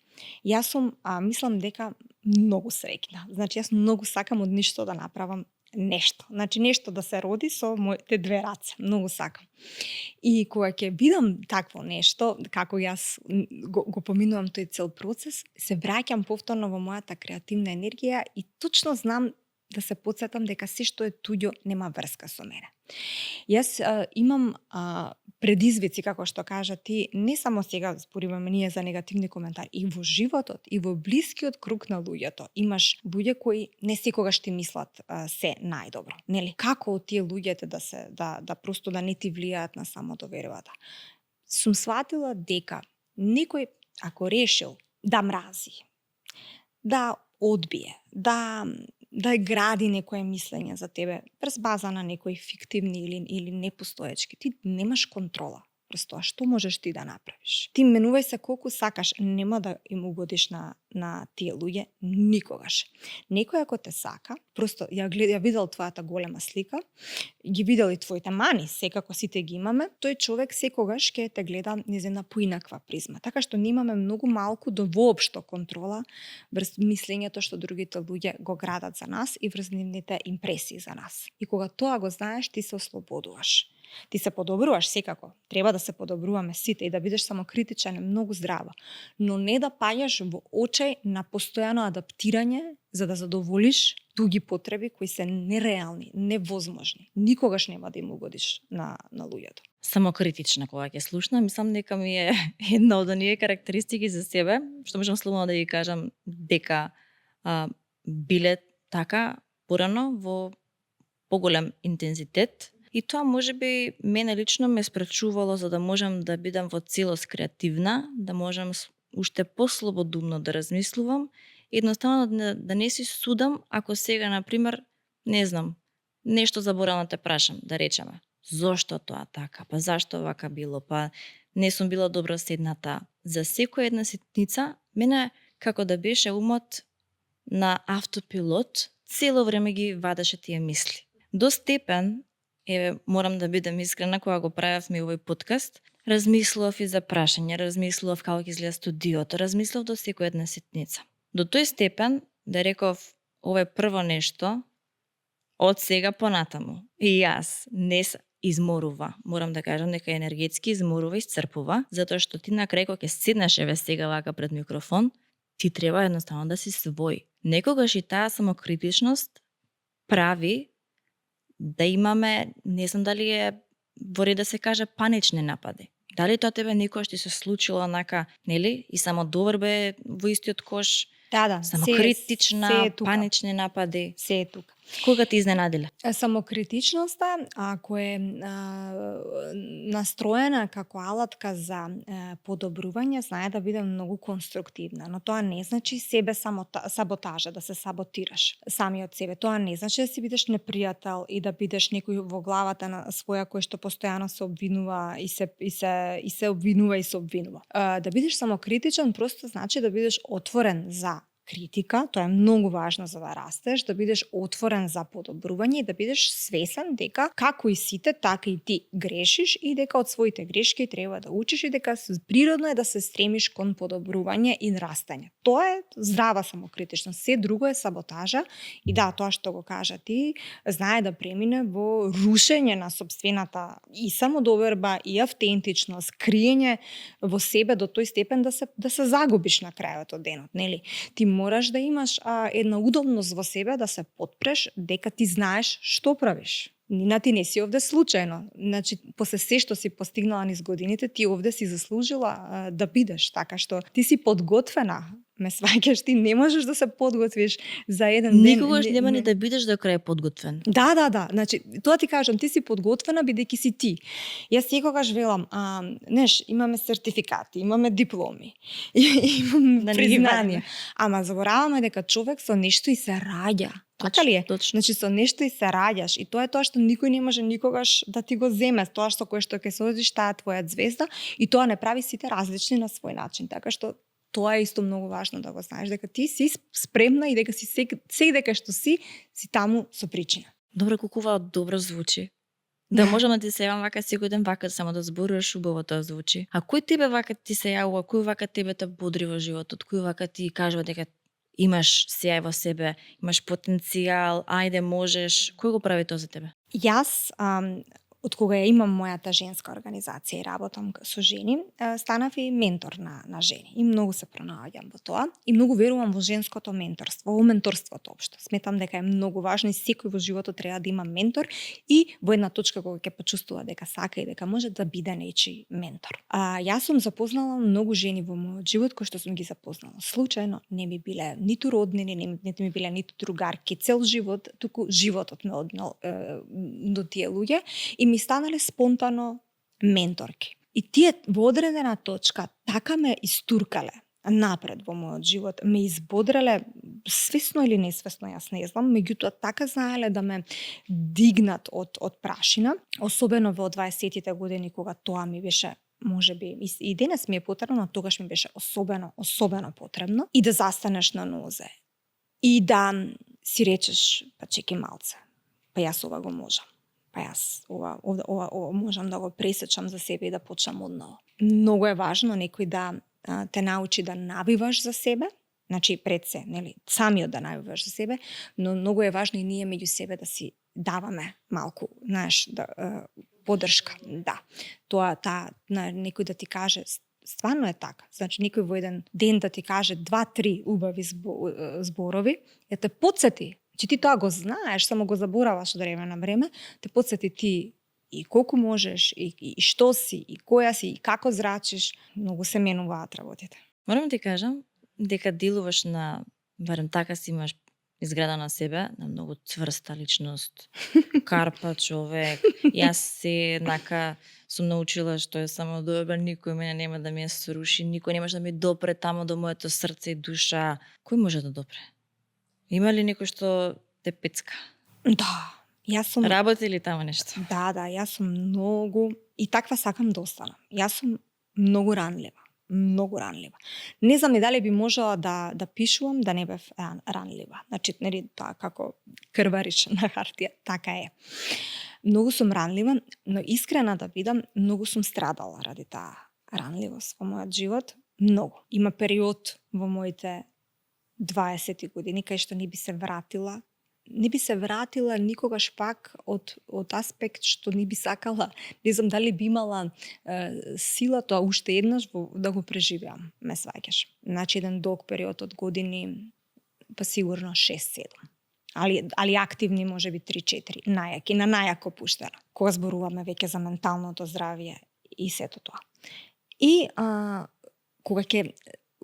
Јас сум, мислам дека многу среќна. Значи јас многу сакам од ништо да направам нешто. Значи нешто да се роди со моите две раце. Многу сакам. И кога ќе видам такво нешто, како јас го поминувам тој цел процес, се враќам повторно во мојата креативна енергија и точно знам да се потсетам дека се што е туѓо нема врска со мене. Јас имам предизвици, како што кажа ти, не само сега збориваме ние за негативни коментари, и во животот, и во блискиот круг на луѓето. Имаш луѓе кои не секогаш ти мислат се најдобро. Нели? Како од тие луѓето да просто да не ти влијаат на самодовербата? Сум сватила дека некој ако решил да мрази, да одбие, да гради некое мислење за тебе през база на некои фиктивни или непостоечки, ти немаш контрола през тоа што можеш ти да направиш. Ти менувај се колку сакаш, нема да им угодиш на тие луѓе никогаш. Некој ако те сака, просто ја видел твојата голема слика, ги видел и твоите мани, секако сите ги имаме, тој човек секогаш ќе те гледа низ една поинаква призма. Така што ние имаме многу малку до воопшто контрола врз мислењето што другите луѓе го градат за нас и врз нивните импресии за нас. И кога тоа го знаеш, ти се ослободуваш. Ти се подобруваш секако. Треба да се подобруваме сите и да бидеш самокритичен е многу здраво. Но не да паѓаш во очај на постојано адаптирање за да задоволиш туги потреби кои се нереални, невозможни. Никогаш нема да им угодиш на луѓето. Самокритична кога ќе слушнам, мислам дека ми е една од оние карактеристики за себе, што можам слободно да ги кажам дека биле така порано во поголем интензитет И тоа можеби мене лично ме спречувало за да можам да бидам во целост креативна, да можам уште послободумно да размислувам, едноставно да не си судам ако сега, например, не знам, нешто заборавам да те прашам, да речеме. Зошто тоа така? Па зашто вака било? Па не сум била добро седната. За секоја една ситница, мене како да беше умот на автопилот, цело време ги вадеше тие мисли. До степен, морам да бидам искрена, кога го правевме овој подкаст, размислував и за прашање, размислував како ќе изгледа студиото, размислував до секоја една ситница. До тој степен, да реков, ова е прво нешто, од сега понатаму. И јас не изморува. Морам да кажам дека енергетски изморува, исцрпува, затоа што ти на крај кога ќе седнеш еве сега вака пред микрофон, ти треба едноставно да си свој. Некогаш и таа самокритичност прави да имаме, не знам дали е во ред да се каже панични напади. Дали тоа тебе некојаш ти се случило онака, нели? И само довербе во истиот кош, Да, самокритична, се е тука. панични напади. Се е тука. Кога ти изненадиле? Самокритичноста, ако е настроена како алатка за подобрување, знае да биде многу конструктивна, но тоа не значи себе саботажа, да се саботираш самиот себе. Тоа не значи да си бидеш непријател и да бидеш некој во главата на своја кој што постојано се обвинува и се обвинува и се обвинува. Да бидеш самокритичен просто значи да бидеш отворен за критика, тоа е многу важно за да растеш, да бидеш отворен за подобрување и да бидеш свесен дека како и сите, така и ти грешиш и дека од своите грешки треба да учиш и дека природно е да се стремиш кон подобрување и растање. Тоа е здрава самокритичност. Се друго е саботажа и да, тоа што го кажа ти, знае да премине во рушење на сопствената и самодоверба и автентичност, криење во себе до тој степен да се загубиш на крајот од денот, нели? Ти мораш да имаш една удобност во себе да се потпреш дека ти знаеш што правиш. Нина, ти не си овде случајно. Значи, после се што си постигнала низ годините, ти овде си заслужила да бидеш, така што ти си подготвена. Ме сваќаш, ти не можеш да се подготвиш за еден ден. Никогаш нема ни да бидеш до крај подготвен. Да. Значи, тоа ти кажам, ти си подготвена бидејќи си ти. Јас секогаш велам, имаме сертификати, имаме дипломи, имаме признание. Ама забораваме дека човек со нешто и се раѓа. Така ли е? Точно. Значи со нешто и се раѓаш и тоа е тоа што никој не може никогаш да ти го земе, тоа со кое што ќе се одиш, таа е твоја звезда и тоа не прави сите различни на свој начин. Така што тоа е исто многу важно да го знаеш, дека ти си спремна и дека си дека што си таму со причина. Добро, колку добро звучи. Да можам да ти се јавам вака секој ден вака само да зборуваш, убаво тоа звучи. А кој тебе вака ти се јавува, кој вака тебе те бодри во животот, кој вака ти кажува дека имаш сјај во себе, имаш потенцијал, ајде можеш, кој го прави тоа за тебе? Јас од кога ја имам мојата женска организација и работам со жени, станав и ментор на жени. И многу се пронаоѓам во тоа и многу верувам во женското менторство, во менторството општо. Сметам дека е многу важно и секој во животот треба да има ментор и во една точка кога ќе почувствува дека сака и дека може да биде нечи ментор. Јас сум запознала многу жени во мојот живот кои што сум ги запознала случајно, не ми биле ниту роднини, не ми биле ниту другарки, цел живот, туку животот ме однел до тие луѓе и ми станале спонтано менторки. И тие во одредена точка така ме истуркале напред во мојот живот, ме избодреле свесно или несвесно, јас не знам, меѓутоа така знаеле да ме дигнат од прашина, особено во 20-тите години кога тоа ми беше можеби и денес ми е потребно, но тогаш ми беше особено потребно и да застанеш на нозе и да си речеш, па чеки малце, па јас ова го можам. Па јас ова можам да го пресечам за себе и да почнам одново. Многу е важно некој да те научи да навиваш за себе, значи пред се, нели, самиот да навиваш за себе, но многу е важно и ние меѓу себе да си даваме малку, знаеш, поддршка. Да. Тоа некој да ти каже стварно е така. Значи некој во еден ден да ти каже 2-3 убави зборови, ја те потсети. Че ти тоа го знаеш, само го забораваш од време на време, те потсети ти и колку можеш, и што си, и која си, и како зрачиш, многу се менуваат работите. Морам ти кажам дека делуваш на, барем така си имаш изграда на себе, на многу цврста личност, карпа човек. Јас се еднака сум научила што е само добро, никој мене нема да ми ја сруши, никој немаше да ми допре тамо до моето срце и душа. Кој може да допре? Има ли некој што те пецка? Да, јас сум Работи ли тамо нешто? Да, јас сум многу и таква сакам да останам. Јас сум многу ранлива. Многу ранлива. Не знам и дали би можела да пишувам да не бев ранлива. Значи, нели, тоа како крвариш на хартија, така е. Многу сум ранлива, но искрена да бидам, многу сум страдала ради таа ранливост во мојот живот. Многу. Има период во моите 20 години кај што не би се вратила никогаш пак од аспект што не би сакала, не знам дали би имала сила тоа уште еднаш да го преживеам, ме сваќаш. Значи еден долг период од години, па сигурно 6-7. Али активни можеби 3-4, најаки, на најако пуштена. Кога зборуваме веќе за менталното здравје и сето тоа. И кога ќе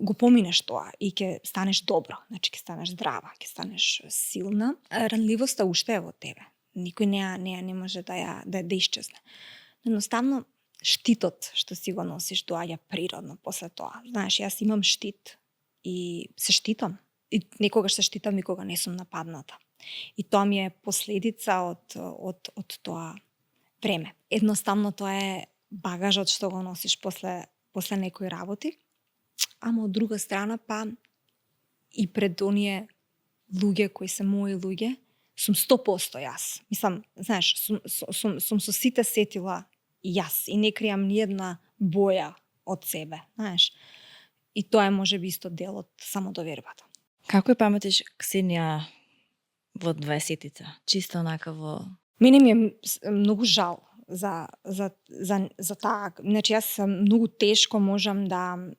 го поминеш тоа и ќе станеш добро, значи ќе станеш здрава, ќе станеш силна, ранливоста уште е во тебе. Никој не може да исчезне. Едноставно, штитот што си го носиш доаѓа природно после тоа. Знаеш, јас имам штит и се штитам. И некогаш се штитам и кога не сум нападната. И тоа ми е последица од тоа време. Едноставно тоа е багажот што го носиш после некои работи. Ама од друга страна, па и пред оние луѓе кои се мои луѓе, сум 100% јас. Мислам, знаеш, сум со сите сетила јас и не кријам ни една боја од себе, знаеш. И тоа е можеби исто дел од самодовербата. Како ја паметиш Ксенија во 20-тица? Чисто онака во... Мене ми е многу жал за таа. Значи, јас многу тешко можам да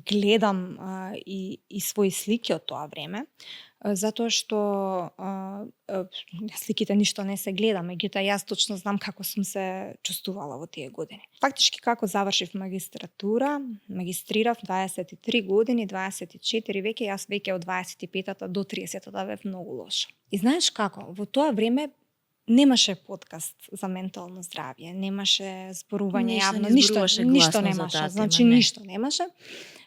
гледам и своји слики од тоа време, затоа што сликите ништо не се гледа, меѓутоа јас точно знам како сум се чувствувала во тие години. Фактички како завршив магистрирав 23 години, 24 веќе, јас веќе од 25-та до 30-та бев многу лоша. И знаеш како, во тоа време немаше подкаст за ментално здравје, немаше зборување јавно, ништо немаше. Значи ништо немаше.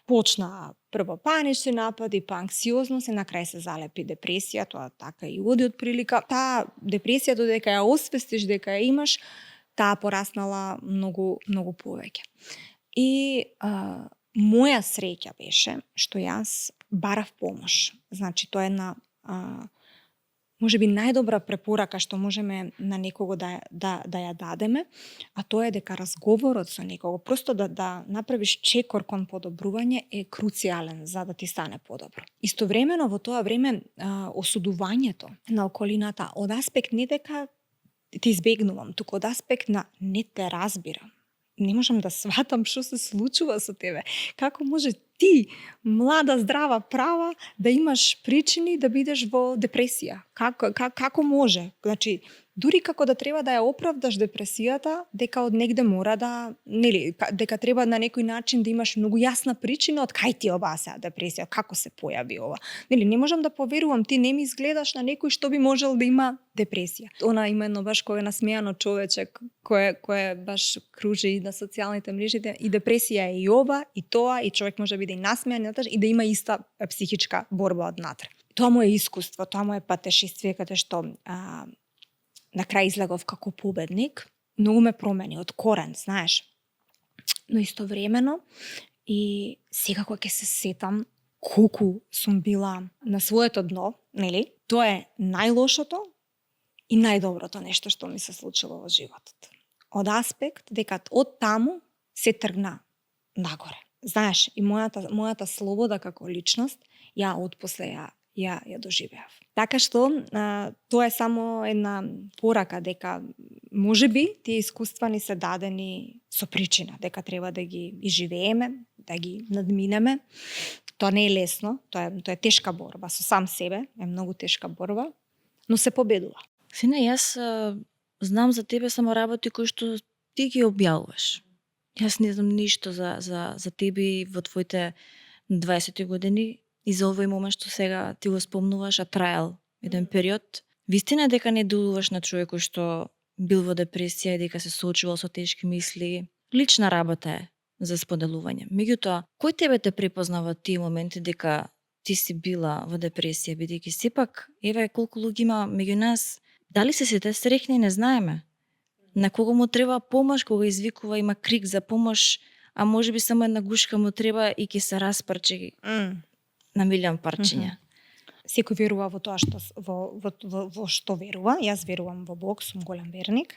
Почна прво панични напади, па анксиозност и на крај се залепи депресија, тоа така и оди од прилика. Таа депресија додека ја освестиш дека ја имаш, таа пораснала многу повеќе. И моја среќа беше што јас барав помош. Значи тоа е една можеби најдобра препорака што можеме на некого да ја дадеме, а тоа е дека разговорот со некого, просто да направиш чекор кон подобрување е круцијален за да ти стане подобро. Истовремено во тоа време осудувањето на околината од аспект не дека ти избегнувам, туку од аспект на не те разбирам. Не можам да сватам што се случува со тебе. Како може ти, млада, здрава, права, да имаш причини да бидеш во депресија? Како може? Значи, дури како да треба да ја оправдаш депресијата, дека од негде мора да, нели, дека треба на некој начин да имаш многу јасна причина од кај ти оваа сега депресија, како се појави ова. Нели, не можам да поверувам, ти не ми изгледаш на некој што би можел да има депресија. Она има едно баш кое насмеано човече кое баш кружи и на социјалните мрежи, и депресија е и ова, и тоа, и човек може би да и насмеан и да има иста психичка борба однатре. Тоа му е искуство, тоа му е патешествие каде што на крај излегов како победник, многу ме промени од корен, знаеш. Но истовремено и сега кога ќе се сетам колку сум била на своето дно, нели? Тоа е најлошото и најдоброто нешто што ми се случило во животот. Од аспект дека од таму се тргна нагоре. Знаеш, и мојата слобода како личност ја отпосле ја доживеав. Така што тоа е само една порака дека можеби тие искуства ни се дадени со причина, дека треба да ги изживееме, да ги надминеме. Тоа не е лесно, тоа е тешка борба со сам себе, е многу тешка борба, но се победува. Сина, јас знам за тебе само работи кои што ти ги објавуваш. Јас не знам ништо за тебе во твоите 20 години. и за овој момент што сега ти го спомнуваш, а траел еден период. Вистина дека не делуваш на човек кој што бил во депресија и дека се соочувал со тешки мисли. Лична работа е за споделување. Меѓутоа, кој тебе те препознава тие моменти дека ти си била во депресија, бидејќи сепак, еве колку луѓе има меѓу нас, дали се сите среќни, не знаеме. На кого му треба помош, кога извикува, има крик за помош, а можеби само една гушка му треба и ќе се распарчи на милион парчиња. Секој верува во тоа што во што верува. Јас верувам во Бог, сум голем верник.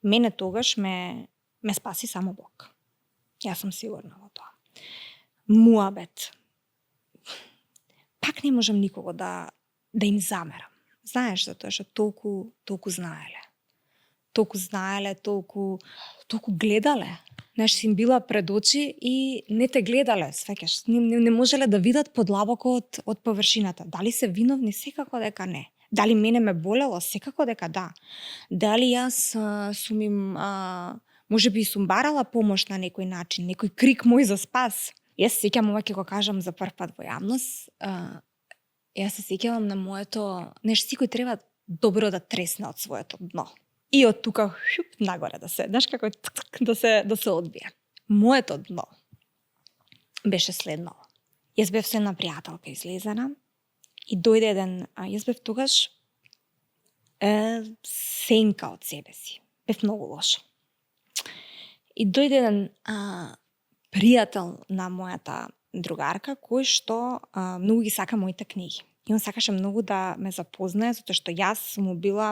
Мене тогаш ме спаси само Бог. Јас сум сигурна во тоа. Муабет. Пак не можам никого да им замерам. Знаеш, затоа што толку знаеле. Толку знаеле, толку гледале. Знаеш, си им била пред очи и не те гледале, свеќаш. Не можеле да видат подлабоко од површината. Дали се виновни? Секако дека не. Дали мене ме болело? Секако дека да. Дали јас сум им, можеби сум барала помош на некој начин, некој крик мој за спас. Јас се сеќавам, ова ќе го кажам за прв пат во јавност, јас се сеќавам на моето, секој треба добро да тресне од своето дно. И од тука нагоре да се, знаеш како да се одбие. Моето дно беше следно. Јас бев со една пријателка излезена и дојде еден, јас бев тогаш сенка од себе си. Бев многу лоша. И дојде еден пријател на мојата другарка кој што многу ги сака моите книги. И он сакаше многу да ме запознае, затоа што јас сум му била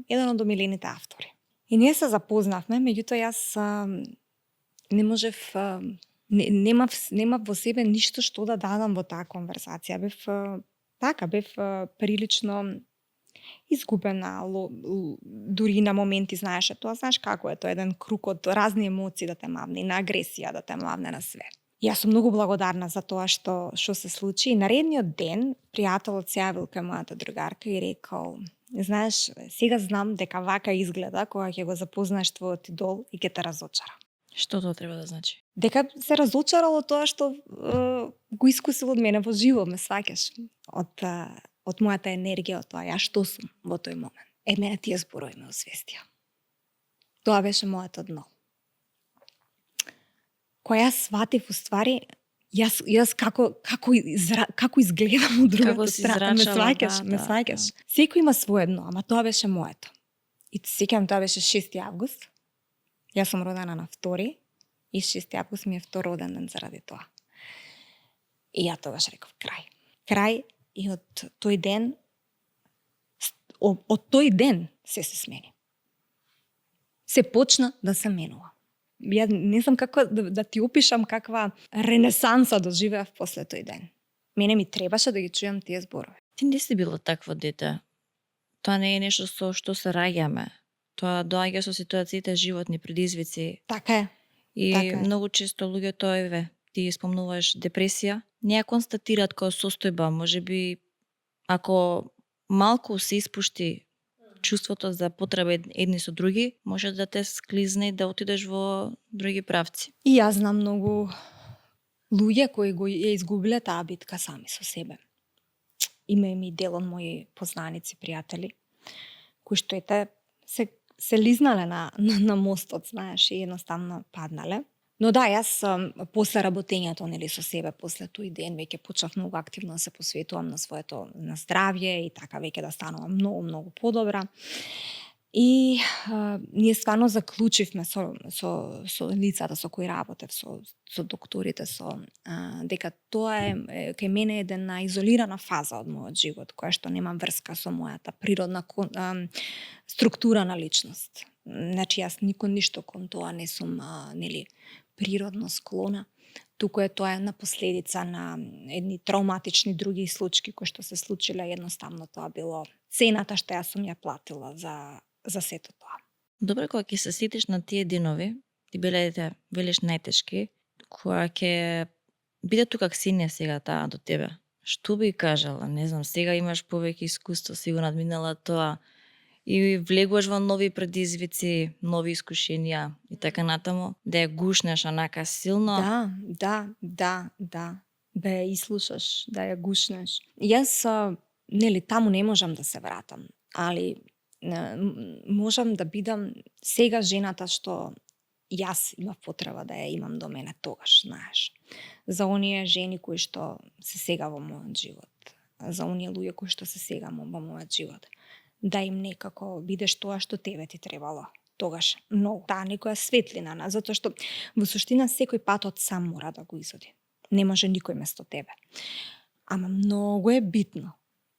еден од омилените автори. И ние се запознавме, меѓутоа јас не можев, немав во себе ништо што да дадам во таа конверзација. Бев прилично изгубена, дури на моменти знаеше тоа, знаеш како е тоа, еден круг од разни емоции да те мавне, и на агресија да те мавне, на све. Јас сум многу благодарна за тоа што се случи. И наредниот ден пријателот се јавил кај мојата другарка и рекол: знаеш, сега знам дека вака изгледа кога ќе го запознаеш твојот идол и ќе те разочара. Што тоа треба да значи? Дека се разочарало тоа што го искусил од мене во живот, ме сваќаш, од мојата енергија, од тоа јас што сум во тој момент. Мене тие зборови ме освестија. Тоа беше моето дно. Која јас сватив уствари, јас како изгледам од другата страна, ме сваќаш. Секој има свое дно, ама тоа беше моето. И сеќавам, тоа беше 6 август. Јас сум родена на 2 и 6 август ми е втор роден ден заради тоа. И ја тогаш реков крај, и од тој ден се смени. Се почна да се менува. Ја не знам како да ти опишам каква ренесанса доживеав после тој ден. Мене ми требаше да ги чујам тие зборови. Ти не си била такво дете. Тоа не е нешто со што се раѓаме. Тоа доаѓа со ситуациите, животни предизвици. Така е. И многу често луѓето, ти спомнуваш депресија, не ја констатираат како состојба. Можеби ако малку се испушти чувството за потреба едни со други, може да те склизне и да отидеш во други правци. И јас знам многу луѓе кои го ја изгубиле таа битка сами со себе. Има и дел од мои познаници, пријатели, кои што се лизнале на мостот, знаеш, и едноставно паднале. Но да, јас после работењето со себе, после тој ден, веќе почнав многу активно да се посветувам на своето здравје и така веќе да станувам многу подобра. И ние стварно заклучивме со лицата со кои работев, со докторите, дека тоа е кај мене една изолирана фаза од мојот живот, која што нема врска со мојата природна структура на личност. Значи, јас ништо кон тоа не сум, природно склона, туку е тоа една последица на едни травматични други случаи кои што се случиле, едноставно тоа било цената што јас сум ја платила за сето тоа. Добро, кога ќе се сетиш на тие денови, ти биле, велиш, најтешки, кога ќе биде тука Ксенија сега таа до тебе, што би кажала? Не знам, сега имаш повеќе искуство, си го надминала тоа, и влегуваш во нови предизвици, нови искушенија и така натаму, да ја гушнеш онака силно. Да. да ја ислушаш, да ја гушнеш. Јас, нели, таму не можам да се вратам, али можам да бидам сега жената што јас имав потреба да ја имам до мене тогаш, знаеш. За оние жени кои што се сега во мојот живот, за оние луѓе кои што се сега во мојот живот, да им некако бидеш тоа што тебе ти требало тогаш, многу. Таа некоја светлина, затоа што во суштина секој патот сам мора да го изоди. Не може никој место тебе. Ама многу е битно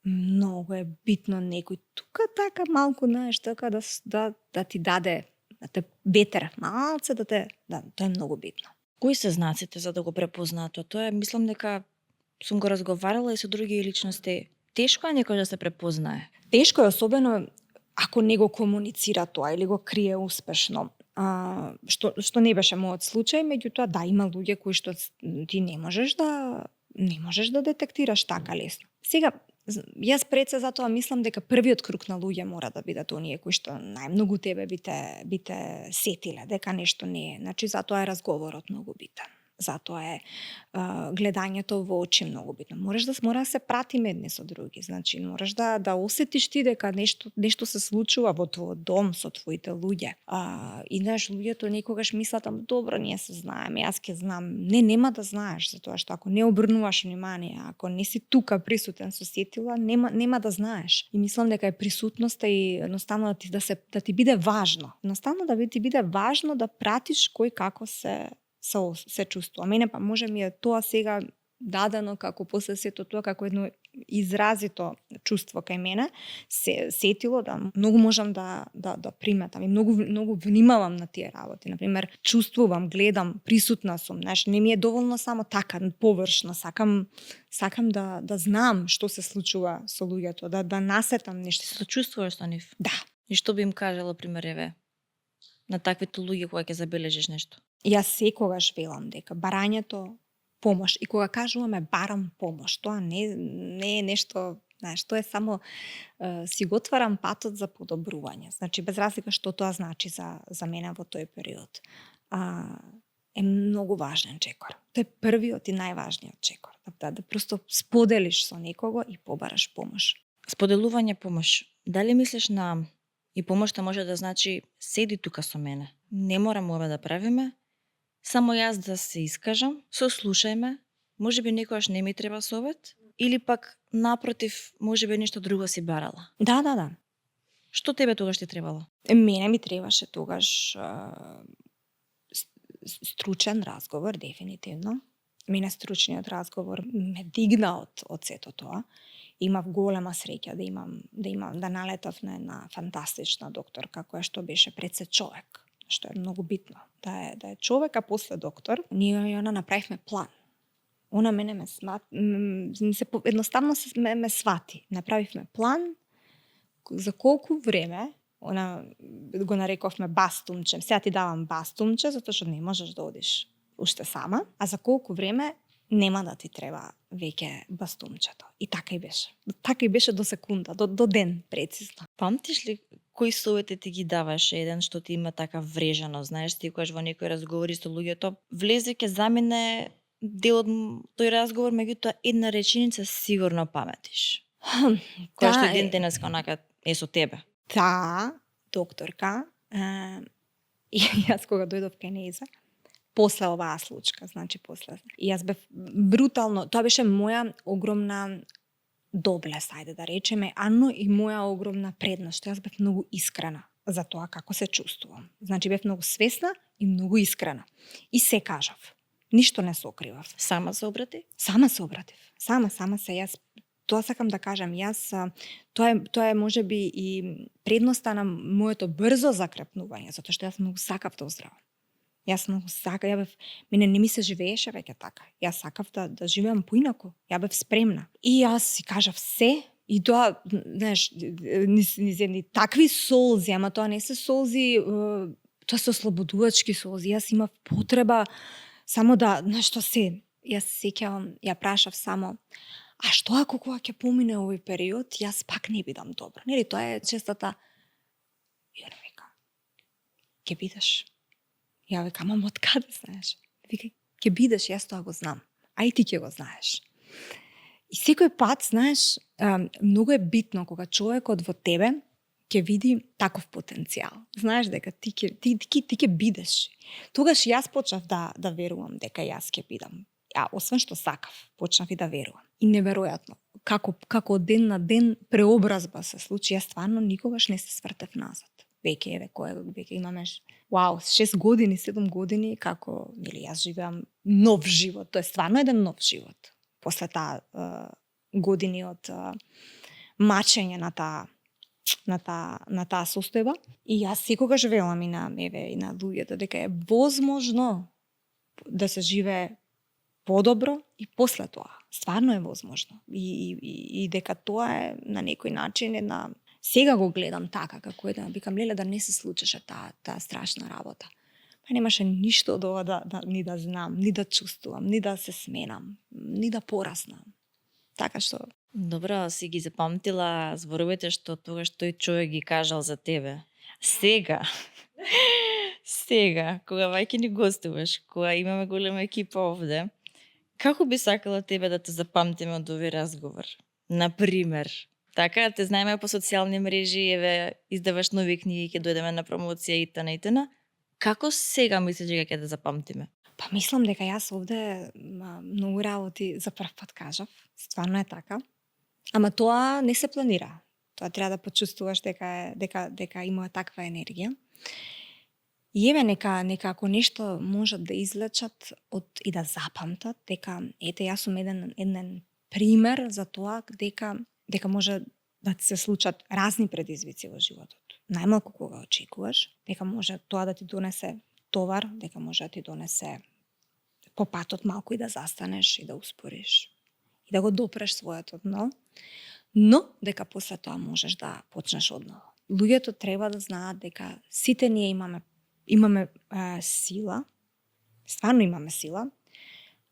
некој тука така малку, знаеш, така да ти даде, да те ветер, малце да те, тоа е многу битно. Кои се знаците за да го препознаат тоа? Тоа е, мислам дека сум го разговарала и со други личности. Тешко е некој да се препознае. Тешко е, особено ако не го комуницира тоа или го крие успешно. Што не беше мојот случај, меѓутоа да, има луѓе кои што ти не можеш да детектираш така лесно. Сега, јас пред се затоа мислам дека првиот круг на луѓе мора да бидат оние кои што најмногу тебе бите сетиле дека нешто не е. Значи, затоа е разговорот многу битен. Затоа е гледањето во очи многу битно. Мора да се пратиме едни со други. Значи, мораш да осетиш ти дека нешто се случува во твојот дом со твоите луѓе. И знаеш, луѓето некогаш мислат, добро, ние се знаеме, јас ќе знам. Нема да знаеш, затоа што ако не обрнуваш внимание, ако не си тука присутен со сетила, нема да знаеш. И мислам дека е присутноста и едноставно да ти биде важно. Едноставно да ти биде важно да пратиш кој како се чувствува. Мене па може ми е тоа сега дадено како после сето тоа како едно изразито чувство кај мене, сетило да многу можам да приметам и многу внимавам на тие работи. Например, чувствувам, гледам, присутна сум, знаеш, не ми е доволно само така површно, сакам да знам што се случува со луѓето, да насетам нешто. Се чувствуваш со нив? Да. И што би им кажала, пример, еве, на таквите луѓе кога ќе забележиш нешто? Јас секогаш велам дека барањето помош, и кога кажуваме барам помош, тоа не е нешто, знаеш, тоа е само си го отварам патот за подобрување. Значи, без разлика што тоа значи за мене во тој период. Е многу важен чекор. Тоа е првиот и најважниот чекор. Да просто споделиш со некого и побараш помош. Споделување помош. Дали мислиш и помошта може да значи седи тука со мене. Не морам ова да правиме, само јас да се искажам, сослушај, можеби некогаш не ми треба совет, или пак напротив, можеби нешто друго си барала. Да. Што тебе тогаш ти требало? Мене ми требаше тогаш стручен разговор, дефинитивно. Мене стручниот разговор ме дигна од сето тоа. Имав голема среќа да налетав на една фантастична докторка која што беше пред се човек, што е многу битно. Да е човек, а после доктор. Ние и она направивме план. Она мене едноставно ме свати. Направивме план за колку време, она го нарековме бастумче. Сега ти давам бастумче, затоа што не можеш да одиш уште сама, а за колку време нема да ти треба веќе бастумчето. И така и беше. Така и беше до секунда, до ден прецизно. Памтиш ли кои совети ти ги даваше еден што ти има така врежано? Знаеш, ти кога во некој разговори со луѓето, влезе ќе замине дел од тој разговор, меѓутоа една реченица сигурно паметиш. Која што еден денес онака е со тебе. Таа докторка, и јас кога дојдов кај нејза, после оваа случка, значи после. И јас бев брутално, тоа беше моја огромна доблест, ајде да речеме, но и моја огромна предност, што јас бев многу искрена за тоа како се чувствувам. Значи бев многу свесна и многу искрена. И се кажав. Ништо не се окривав. Сама се обрати? Сама се обратив. Сама се. Јас тоа сакам да кажам. Тоа е можеби и предноста на моето брзо закрепнување, затоа што јас многу сакав да оздравам. Јас многу сакав, мене не ми се живееше веќе така. Јас сакав да живеам поинаку. Ја бев спремна. И јас си кажав се, и тоа, знаеш, ни такви солзи, ама тоа не се солзи, тоа се ослободувачки солзи. Јас имав потреба само да, нешто се. Јас сеќавам, ја прашав само, а што ако кога ќе помине овој период, јас пак не бидам добро. Нели, тоа е честата. И она вика, ќе бидеш. Ја вика, мам, од каде знаеш? Вика, ќе бидеш, јас тоа го знам. а и ти ќе го знаеш. И секој пат, знаеш, многу е битно кога човекот во тебе ќе види таков потенцијал. Знаеш дека ти ќе бидеш. Тогаш јас почнав да верувам дека јас ќе бидам. Освен што сакав, почнав и да верувам. И неверојатно, како од ден на ден преобразба се случи, јас стварно никогаш не се свртев назад. Веќе имаме 6 години, 7 години како јас живеам нов живот. Тоа е стварно еден нов живот. После таа години од мачење на таа состојба. И јас секогаш велам и на луѓето дека е возможно да се живее подобро и после тоа. Стварно е возможно. И дека тоа е на некој начин една... Сега го гледам така, како викам, леле, да не се случеше таа страшна работа. Па немаше ништо од ова ни да знам, ни да чувствувам, ни да се сменам, ни да пораснам. Така што... Добро, си ги запамтила зборовите што тогаш тој човек ги кажал за тебе. Сега, кога ваќе ни гостуваш, кога имаме голема екипа овде, како би сакала тебе да те запамтиме од овој разговор? Например, така, те знаеме по социјални мрежи, еве, издаваш нови книги, ќе дојдеме на промоција и т.н. Како сега мислиш дека ќе те запамтиме? Па мислам дека јас овде многу работи за прв пат кажав. Стварно е така. Ама тоа не се планира. Тоа треба да почувствуваш дека има таква енергија. И еве нека ако нешто можат да излечат и да запамтат, дека ете јас сум еден пример за тоа дека може да се случат разни предизвици во животот. Најмалку кога очекуваш, дека може тоа да ти донесе товар, дека може да ти донесе по патот малку и да застанеш и да успориш и да го допреш своето дно, но дека после тоа можеш да почнеш одново. Луѓето треба да знаат дека сите ние имаме сила, стварно имаме сила,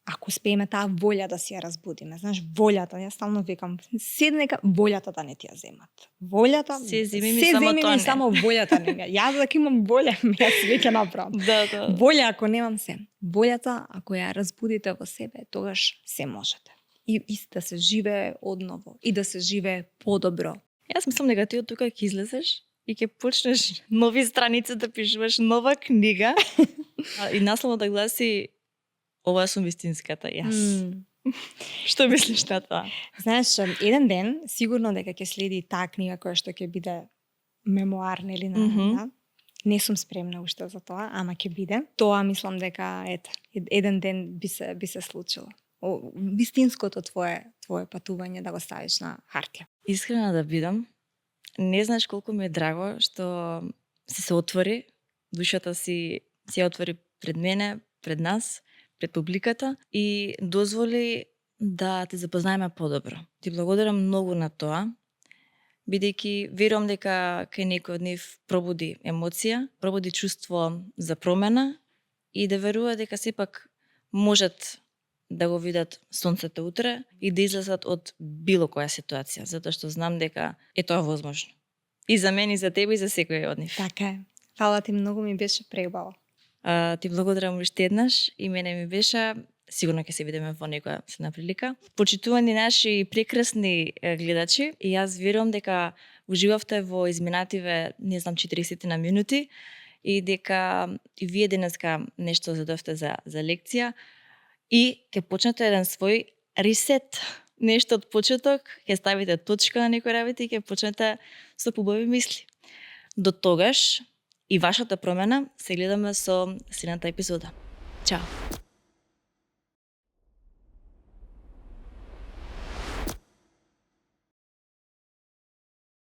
ако успееме таа волја да си ја разбудиме. Знаеш, волјата, јас стално викам, седнека волјата да не ти ја земат. Волјата, се земи ми само волјата не. Јас дека имам волја, јас веќе направам. Да. Волја ако немам се. Волјата ако ја разбудите во себе, тогаш се можете. И да се живее одново и да се живее подобро. Јас мислам дека ти од тука ќе излезеш и ќе почнеш нови страници да пишуваш нова книга и насловот да гласи ова сум вистинската јас. Што мислиш на тоа? Знаеш, еден ден сигурно дека ќе следи таа книга која што ќе биде мемоар, нели, на не сум спремна уште за тоа, ама ќе биде. Тоа мислам дека еден ден би се случило. Вистинското твое патување да го ставиш на хартија. Искрена да бидам, не знаеш колку ми е драго што се отвори, душата си се отвори пред мене, пред нас, пред публиката и дозволи да те запознаеме подобро. Ти благодарам многу на тоа, бидејќи верувам дека кај некој од нив пробуди емоција, пробуди чувство за промена и да верува дека сепак можат да го видат сонцето утре и да излезат од било која ситуација, затоа што знам дека е тоа возможно. И за мене, и за тебе, и за секој од нив. Така е. Фала ти многу, ми беше преубаво. Ти благодарам уште еднаш и мене ми беше, сигурно ќе се видиме во некоја следна прилика. Почитувани наши прекрасни гледачи, и јас верувам дека уживавте во изминативе, 40 на минути и дека и вие денеска нешто задовте за лекција и ќе почнете еден свој ресет, нешто од почеток, ќе ставите точка на некој работи и ќе почнете со побави мисли. До тогаш и вашата промена се гледаме со следната епизода. Чао!